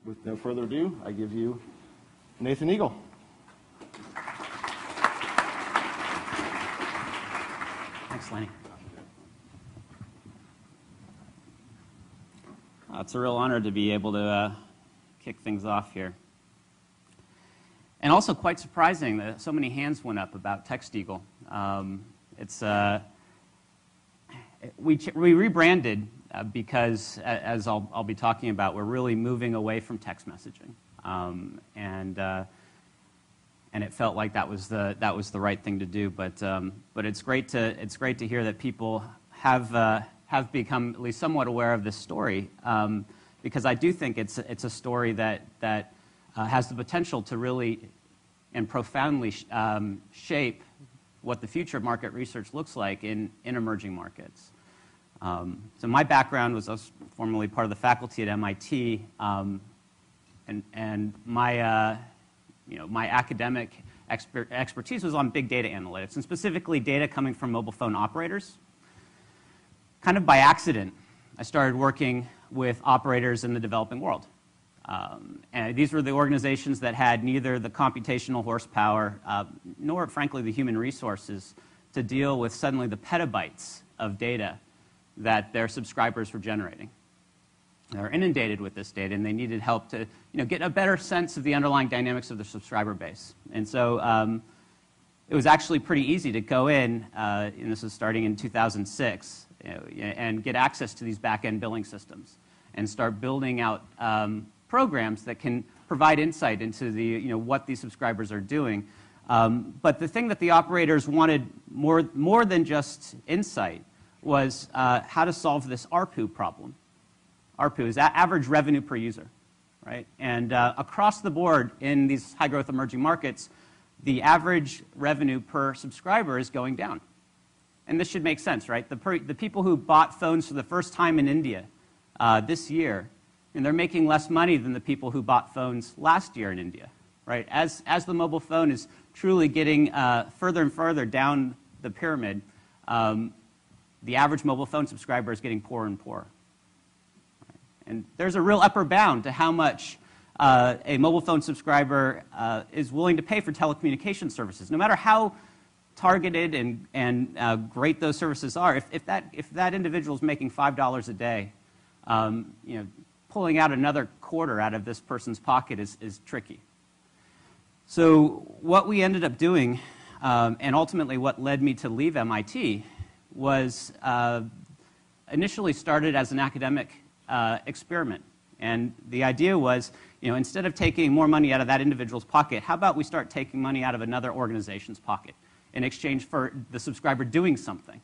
with no further ado, I give you Nathan Eagle. Thanks, Lenny. It's a real honor to be able to kick things off here. And also quite surprising that so many hands went up about TextEagle. We rebranded because, as I'll be talking about, we're really moving away from text messaging, and it felt like that was the right thing to do. But it's great to hear that people have become at least somewhat aware of this story, because I do think it's a story that has the potential to really and profoundly shape what the future of market research looks like in emerging markets. So my background was I was formerly part of the faculty at MIT, and my my academic expertise was on big data analytics, and specifically data coming from mobile phone operators. Kind of by accident, I started working with operators in the developing world. And these were the organizations that had neither the computational horsepower nor, frankly, the human resources to deal with suddenly the petabytes of data that their subscribers were generating. They were inundated with this data, and they needed help to get a better sense of the underlying dynamics of their subscriber base. And so it was actually pretty easy to go in, and this was starting in 2006, and get access to these back-end billing systems and start building out programs that can provide insight into the, what these subscribers are doing. But the thing that the operators wanted more than just insight was how to solve this ARPU problem. ARPU is average revenue per user, right? And across the board in these high-growth emerging markets, the average revenue per subscriber is going down. And this should make sense, right? The people who bought phones for the first time in India this year, and they're making less money than the people who bought phones last year in India, right? As the mobile phone is truly getting further and further down the pyramid, the average mobile phone subscriber is getting poorer and poorer. Right? And there's a real upper bound to how much a mobile phone subscriber is willing to pay for telecommunication services, no matter how targeted and great those services are. If that individual is making $5 a day, pulling out another quarter out of this person's pocket is tricky. So what we ended up doing, and ultimately what led me to leave MIT, was initially started as an academic experiment. And the idea was, instead of taking more money out of that individual's pocket, how about we start taking money out of another organization's pocket in exchange for the subscriber doing something,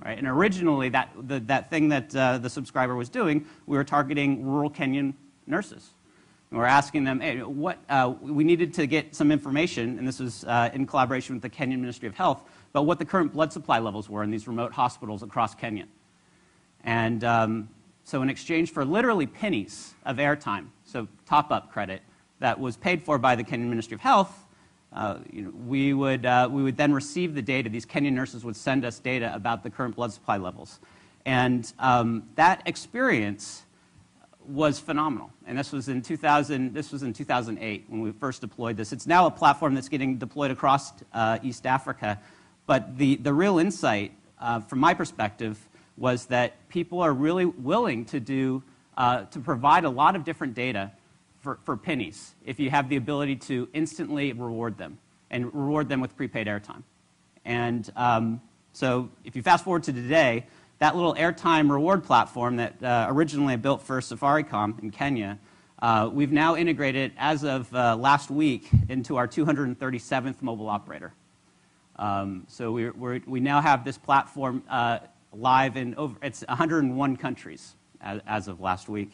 right? And originally, that thing that the subscriber was doing, we were targeting rural Kenyan nurses. And we're asking them, hey, we needed to get some information, and this was in collaboration with the Kenyan Ministry of Health, about what the current blood supply levels were in these remote hospitals across Kenya. And so in exchange for literally pennies of airtime, so top-up credit, that was paid for by the Kenyan Ministry of Health, we would then receive the data. These Kenyan nurses would send us data about the current blood supply levels. And that experience was phenomenal. And this was in 2008 when we first deployed this. It's now a platform that's getting deployed across East Africa. But the real insight, from my perspective, was that people are really willing to provide a lot of different data for pennies if you have the ability to instantly reward them, and reward them with prepaid airtime. And so if you fast forward to today, that little airtime reward platform that originally I built for Safaricom in Kenya, we've now integrated, as of last week, into our 237th mobile operator. So we now have this platform live in it's 101 countries as of last week.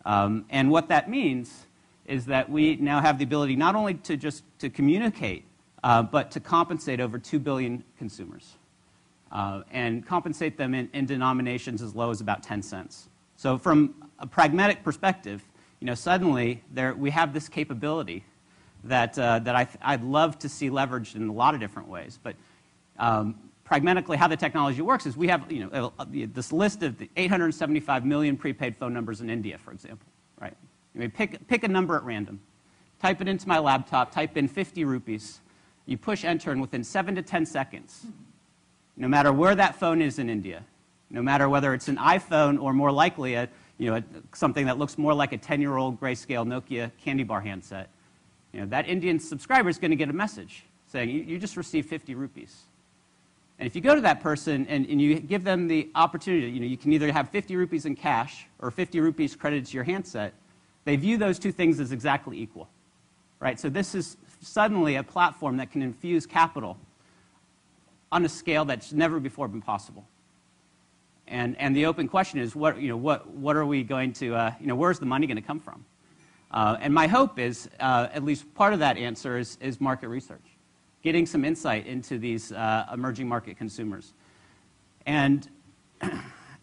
And what that means is that we now have the ability not only to communicate, but to compensate over 2 billion consumers. And compensate them in denominations as low as about 10 cents. So from a pragmatic perspective, suddenly we have this capability that I'd love to see leveraged in a lot of different ways. But pragmatically, how the technology works is we have this list of the 875 million prepaid phone numbers in India, for example, right? Pick a number at random. Type it into my laptop, type in 50 rupees. You push enter, and within 7 to 10 seconds, no matter where that phone is in India, no matter whether it's an iPhone or more likely something that looks more like a 10-year-old grayscale Nokia candy bar handset, that Indian subscriber is going to get a message saying, you just received 50 rupees. And if you go to that person and you give them the opportunity, you can either have 50 rupees in cash or 50 rupees credited to your handset, they view those two things as exactly equal. Right? So this is suddenly a platform that can infuse capital on a scale that's never before been possible. And the open question is, what are we going to, where's the money going to come from? And my hope is, at least part of that answer is market research, getting some insight into these emerging market consumers. And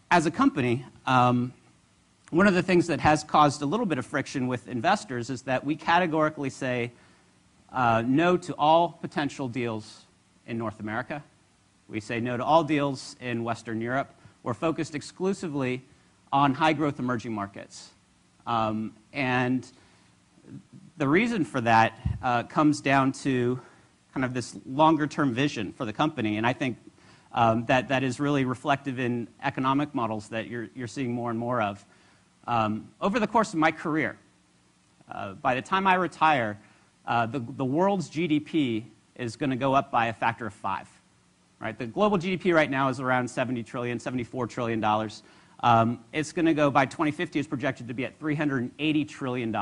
as a company, one of the things that has caused a little bit of friction with investors is that we categorically say no to all potential deals in North America. We say no to all deals in Western Europe. We're focused exclusively on high-growth emerging markets. And the reason for that comes down to kind of this longer-term vision for the company. And I think that is really reflective in economic models that you're seeing more and more of. Over the course of my career, by the time I retire, the world's GDP is going to go up by a factor of 5. Right? The global GDP right now is around $70 trillion, $74 trillion. It's going to go, by 2050, is projected to be at $380 trillion.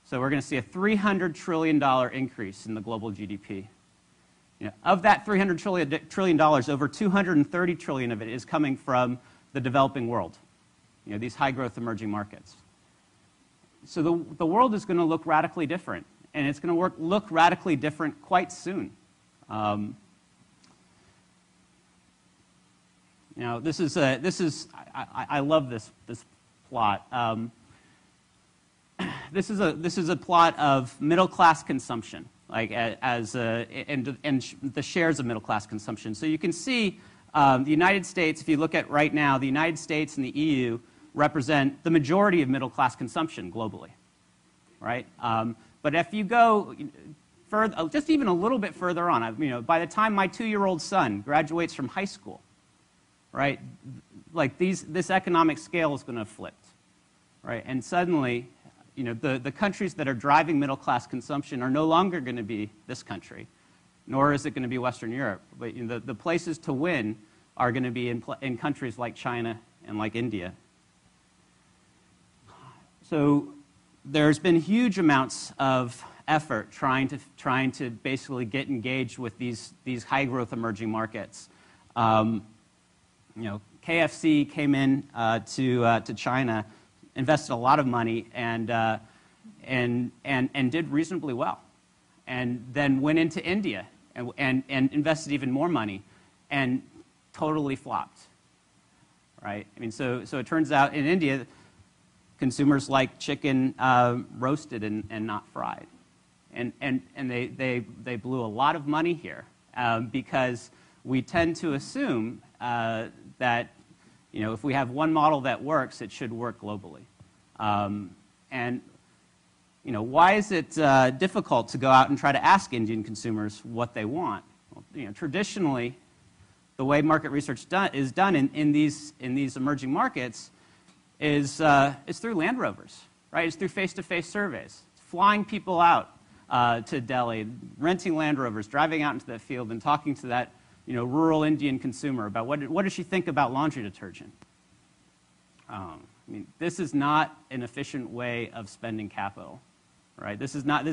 So we're going to see a $300 trillion increase in the global GDP. Of that $300 trillion, over $230 trillion of it is coming from the developing world, these high-growth emerging markets. So the world is going to look radically different, and it's going to look radically different quite soon. I love this plot. This is a plot of middle-class consumption, and the shares of middle-class consumption. So you can see the United States, if you look at right now, the United States and the EU represent the majority of middle-class consumption globally, right? But if you go further, just even a little bit further on, by the time my 2-year-old son graduates from high school, right, this economic scale is going to have flipped, right? And suddenly, the countries that are driving middle-class consumption are no longer going to be this country, nor is it going to be Western Europe. But the places to win are going to be in countries like China and like India. So there's been huge amounts of effort trying to basically get engaged with these high-growth emerging markets. KFC came in to China, invested a lot of money, and did reasonably well, and then went into India and invested even more money, and totally flopped. Right? I mean, so it turns out in India, consumers like chicken roasted and not fried, and they blew a lot of money here because we tend to assume that if we have one model that works, it should work globally. And why is it difficult to go out and try to ask Indian consumers what they want? Well, traditionally, the way market research is done in these emerging markets is through Land Rovers, right? It's through face-to-face surveys, flying people out to Delhi, renting Land Rovers, driving out into the field, and talking to that rural Indian consumer about what does she think about laundry detergent. This is not an efficient way of spending capital, right? This is not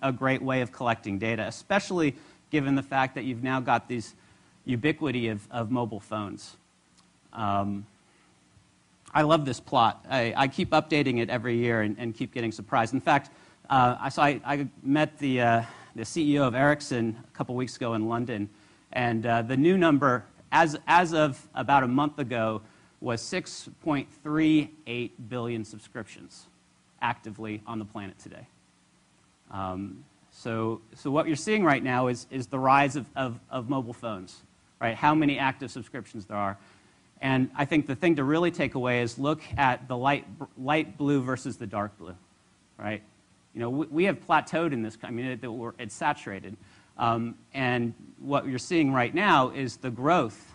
a great way of collecting data, especially given the fact that you've now got this ubiquity of mobile phones. I love this plot. I keep updating it every year and keep getting surprised. In fact, I met the CEO of Ericsson a couple weeks ago in London, and the new number, as of about a month ago, was 6.38 billion subscriptions actively on the planet today. So what you're seeing right now is the rise of mobile phones, right? How many active subscriptions there are. And I think the thing to really take away is look at the light blue versus the dark blue, right? You know, we have plateaued in this. I mean, it's saturated. And what you're seeing right now is the growth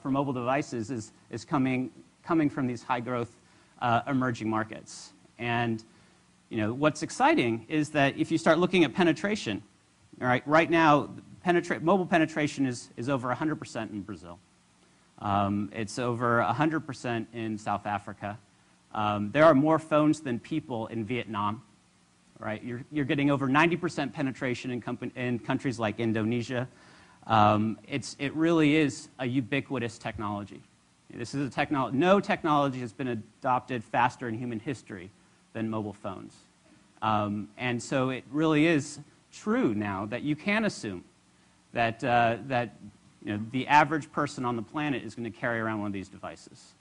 for mobile devices is coming from these high-growth emerging markets. And you know, what's exciting is that if you start looking at penetration, all right now, mobile penetration is over 100% in Brazil. It's over 100% in South Africa. There are more phones than people in Vietnam. Right? You're getting over 90% penetration in countries like Indonesia. It really is a ubiquitous technology. This is no technology has been adopted faster in human history than mobile phones. And so it really is true now that you can assume that, you know, the average person on the planet is going to carry around one of these devices.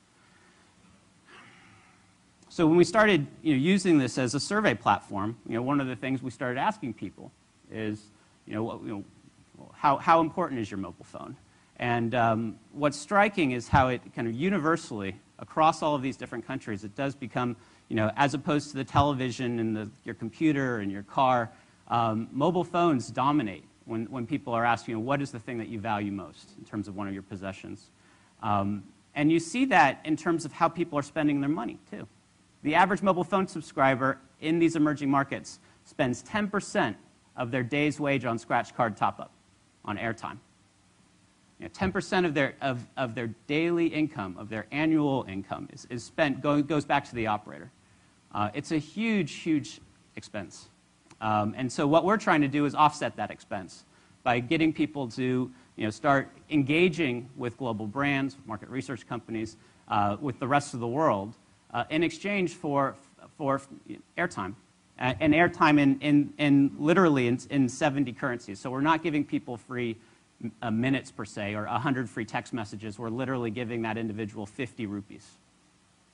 So when we started, you know, using this as a survey platform, you know, one of the things we started asking people is, how important is your mobile phone? And what's striking is how it kind of universally, across all of these different countries, it does become, you know, as opposed to the television and your computer and your car, mobile phones dominate when people are asking, you know, what is the thing that you value most in terms of one of your possessions? And you see that in terms of how people are spending their money, too. The average mobile phone subscriber in these emerging markets spends 10% of their day's wage on scratch card top-up, on airtime. You know, 10% of their daily income, of their annual income, is spent, goes back to the operator. It's a huge, huge expense. And so what we're trying to do is offset that expense by getting people to, you know, start engaging with global brands, market research companies, with the rest of the world, in exchange for airtime, and airtime in literally in 70 currencies. So we're not giving people free minutes per se, or 100 free text messages. We're literally giving that individual 50 rupees,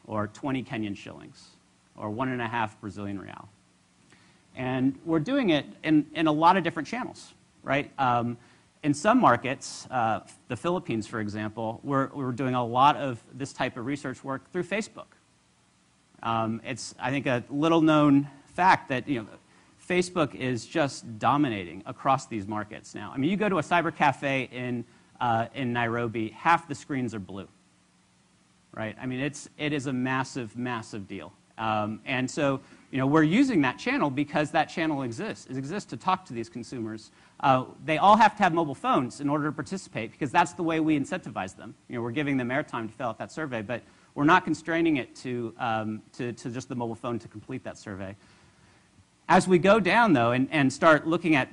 or 20 Kenyan shillings, or 1.5 Brazilian real. And we're doing it in a lot of different channels, right? In some markets, the Philippines, for example, we're doing a lot of this type of research work through Facebook. It's, I think, a little-known fact that, you know, Facebook is just dominating across these markets now. I mean, you go to a cyber cafe in Nairobi, half the screens are blue, right? I mean, it is a massive, massive deal. And so, you know, we're using that channel because that channel exists. It exists to talk to these consumers. They all have to have mobile phones in order to participate, because that's the way we incentivize them. You know, we're giving them airtime to fill out that survey, but we're not constraining it to just the mobile phone to complete that survey. As we go down, though, and start looking at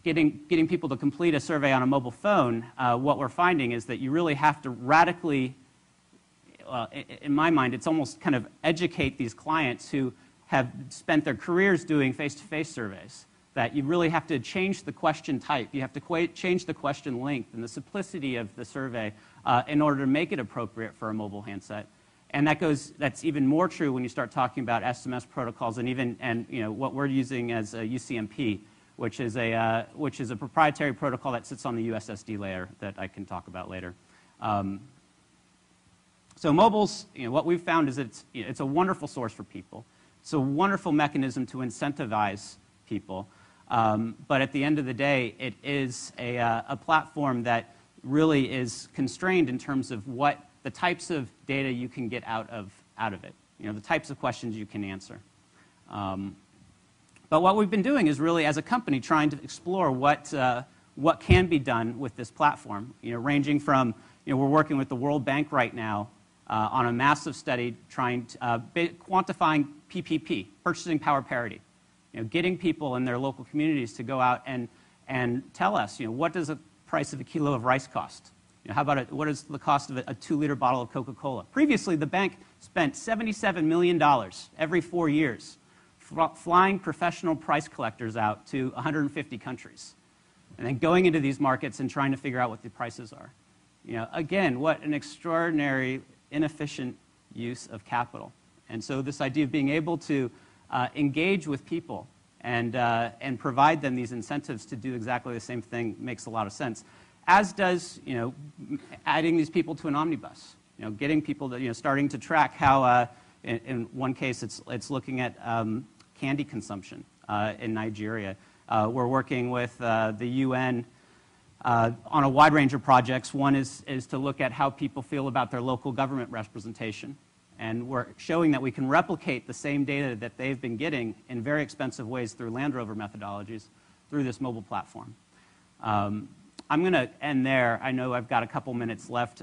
getting people to complete a survey on a mobile phone, what we're finding is that you really have to radically, in my mind, it's almost kind of educate these clients who have spent their careers doing face-to-face surveys, that you really have to change the question type. You have to change the question length and the simplicity of the survey in order to make it appropriate for a mobile handset. And that's even more true when you start talking about SMS protocols and you know, what we're using as a UCMP, which is a proprietary protocol that sits on the USSD layer that I can talk about later. So mobiles, you know, what we've found is it's a wonderful source for people. It's a wonderful mechanism to incentivize people. But at the end of the day, it is a platform that really is constrained in terms of what the types of data you can get out of it. You know, the types of questions you can answer. But what we've been doing is really, as a company, trying to explore what can be done with this platform. You know, ranging from, you know, we're working with the World Bank right now on a massive study trying to quantifying PPP, purchasing power parity. You know, getting people in their local communities to go out and tell us, you know, what does the price of a kilo of rice cost? You know, how about what is the cost of a 2-liter bottle of Coca-Cola? Previously, the bank spent $77 million every 4 years flying professional price collectors out to 150 countries, and then going into these markets and trying to figure out what the prices are. You know, again, what an extraordinary, inefficient use of capital. And so this idea of being able to engage with people and provide them these incentives to do exactly the same thing makes a lot of sense. As does, you know, adding these people to an omnibus. getting people to, starting to track how, in one case, it's looking at candy consumption in Nigeria. We're working with the UN on a wide range of projects. One is to look at how people feel about their local government representation. And we're showing that we can replicate the same data that they've been getting in very expensive ways through Land Rover methodologies through this mobile platform. I'm going to end there. I know I've got a couple minutes left.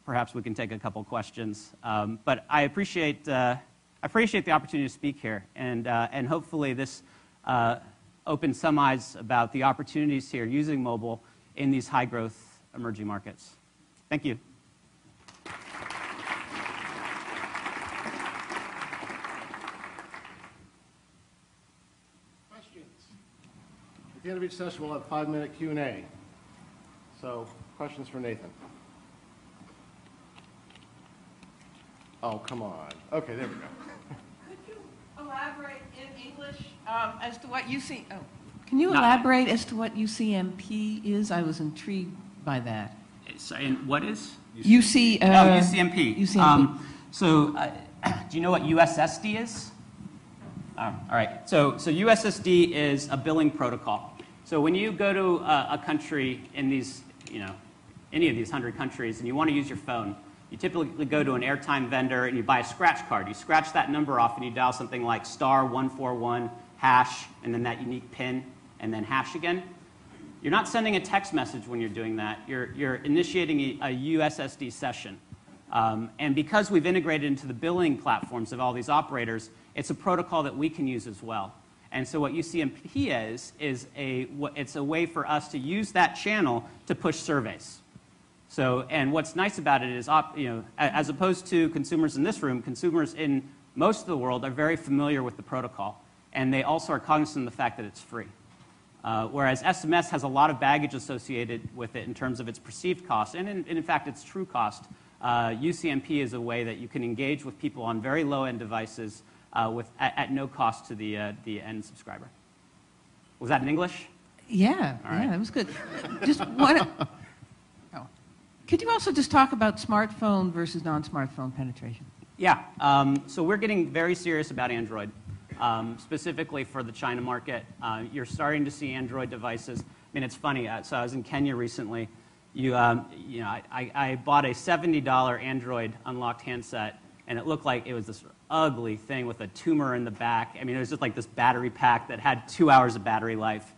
Perhaps we can take a couple questions. But I appreciate the opportunity to speak here. And hopefully this opens some eyes about the opportunities here using mobile in these high-growth emerging markets. Thank you. At the end of each session, we'll have a 5-minute Q&A. So, questions for Nathan? Oh, come on. Okay, there we go. Could you elaborate in English as to what can you elaborate as to what UCMP is? I was intrigued by that. And what is? UCMP. UCMP. Do you know what USSD is? All right. So USSD is a billing protocol. So when you go to a country in these, any of these 100 countries, and you want to use your phone, you typically go to an airtime vendor and you buy a scratch card. You scratch that number off and you dial something like *141# and then that unique PIN and then hash again. You're not sending a text message when you're doing that. You're initiating a USSD session. And because we've integrated into the billing platforms of all these operators, it's a protocol that we can use as well. And so what UCMP is it's a way for us to use that channel to push surveys. So, and what's nice about it is, as opposed to consumers in this room, consumers in most of the world are very familiar with the protocol. And they also are cognizant of the fact that it's free. Whereas SMS has a lot of baggage associated with it in terms of its perceived cost, and in fact its true cost. UCMP is a way that you can engage with people on very low-end devices at no cost to the end subscriber. Was that in English? Yeah, All right. Yeah, that was good. Just one. Oh. Could you also just talk about smartphone versus non-smartphone penetration? Yeah. So we're getting very serious about Android, specifically for the China market. You're starting to see Android devices. I mean, it's funny. So I was in Kenya recently. I bought a $70 Android unlocked handset, and it looked like it was this ugly thing with a tumor in the back. I mean, it was just like this battery pack that had 2 hours of battery life.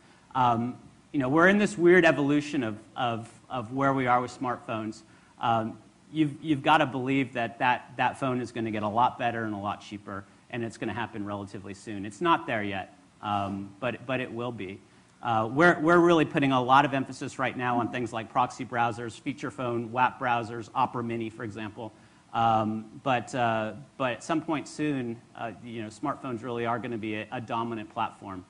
We're in this weird evolution of where we are with smartphones. You've got to believe that phone is going to get a lot better and a lot cheaper, and it's going to happen relatively soon. It's not there yet, but it will be. We're really putting a lot of emphasis right now on things like proxy browsers, feature phone, WAP browsers, Opera Mini, for example. But at some point soon, smartphones really are going to be a dominant platform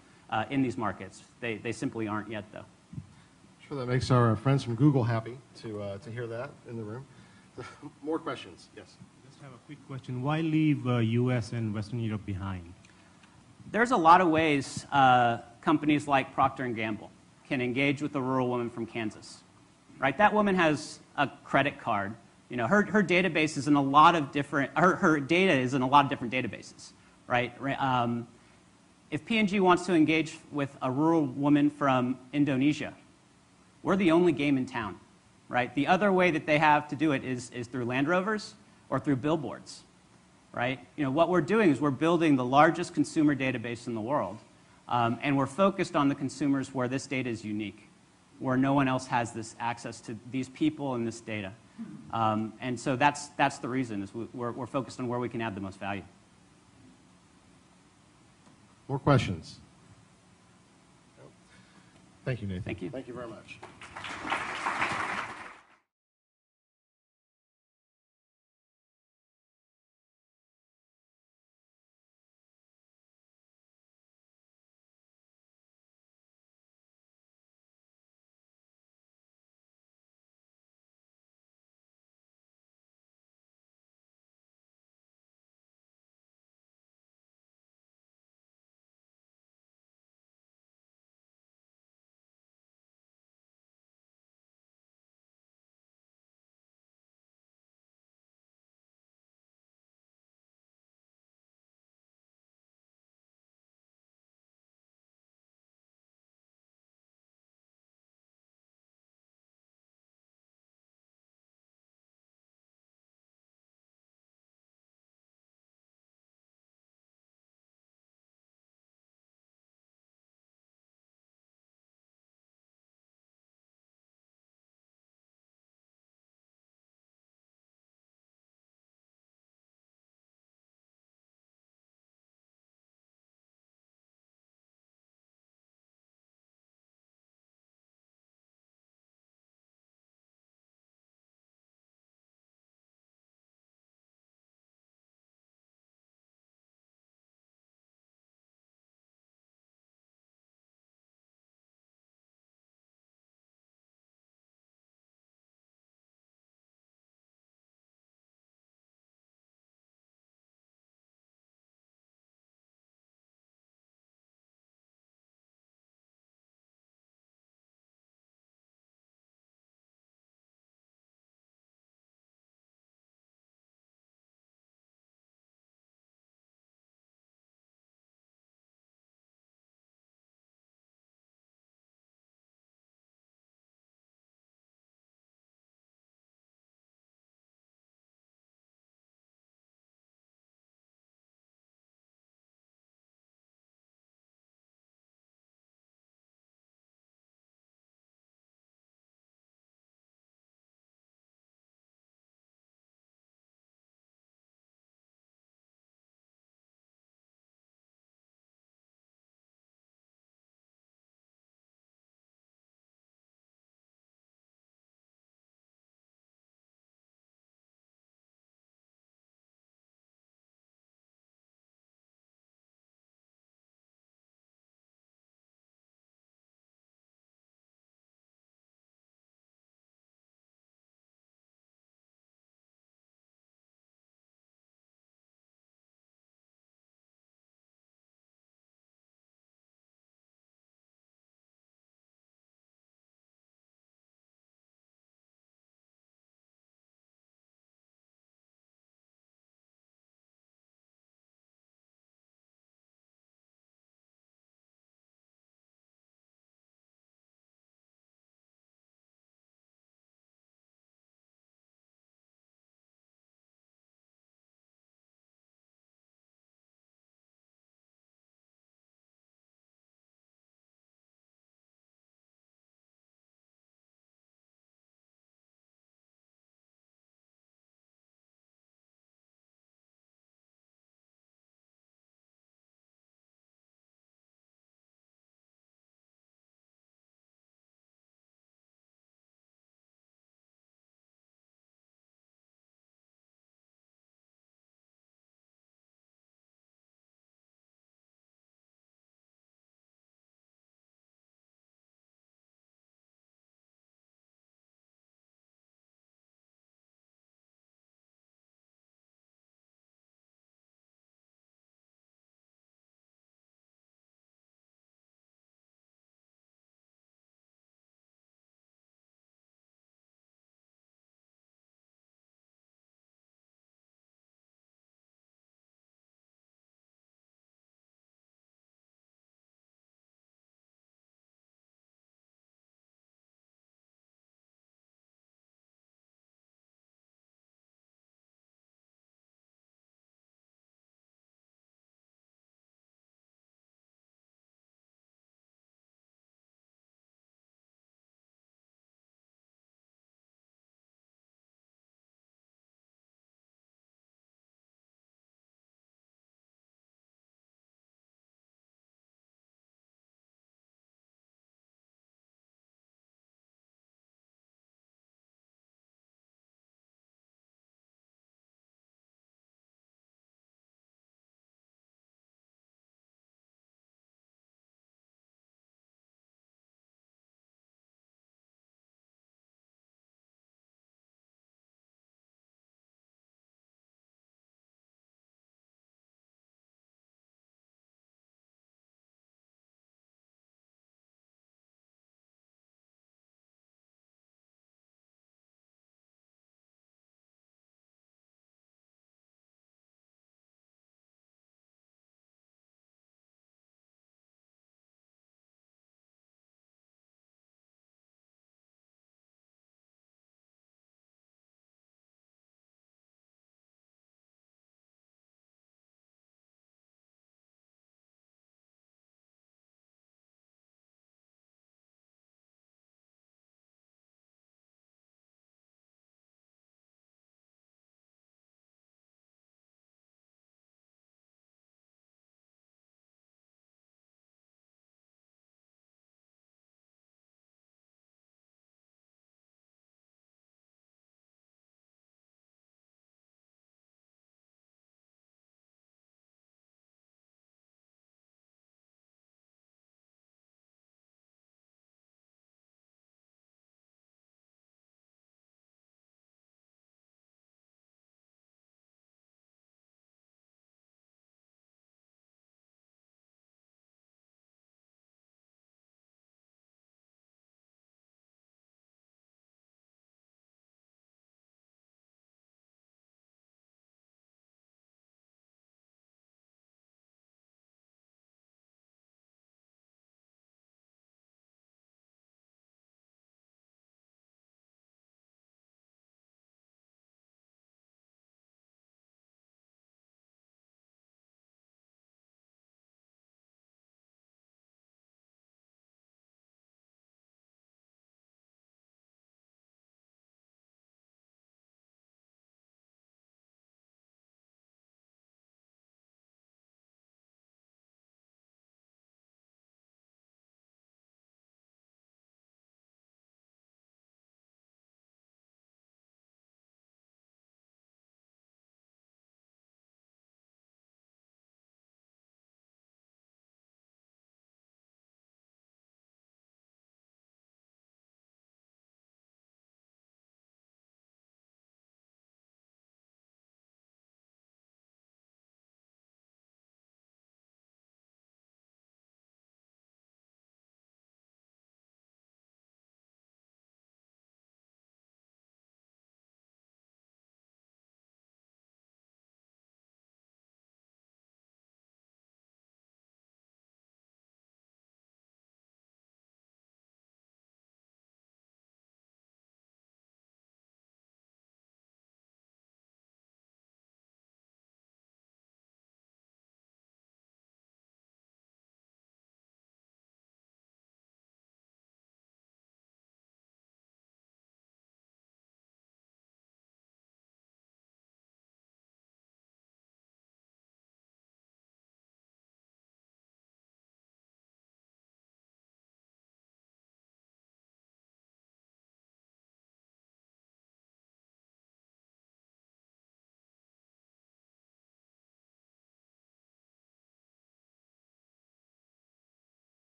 in these markets. They simply aren't yet, though. I'm sure that makes our friends from Google happy to hear that in the room. More questions? Yes. Just have a quick question. Why leave U.S. and Western Europe behind? There's a lot of ways companies like Procter & Gamble can engage with a rural woman from Kansas. Right? That woman has a credit card. Her database is in a lot of different. Her data is in a lot of different databases. Right? If P&G wants to engage with a rural woman from Indonesia, we're the only game in town. Right? The other way that they have to do it is through Land Rovers or through billboards. Right? What we're doing is we're building the largest consumer database in the world, and we're focused on the consumers where this data is unique, where no one else has this access to these people and this data. And so that's the reason, is we're focused on where we can add the most value. More questions? Thank you, Nathan. Thank you. Thank you very much.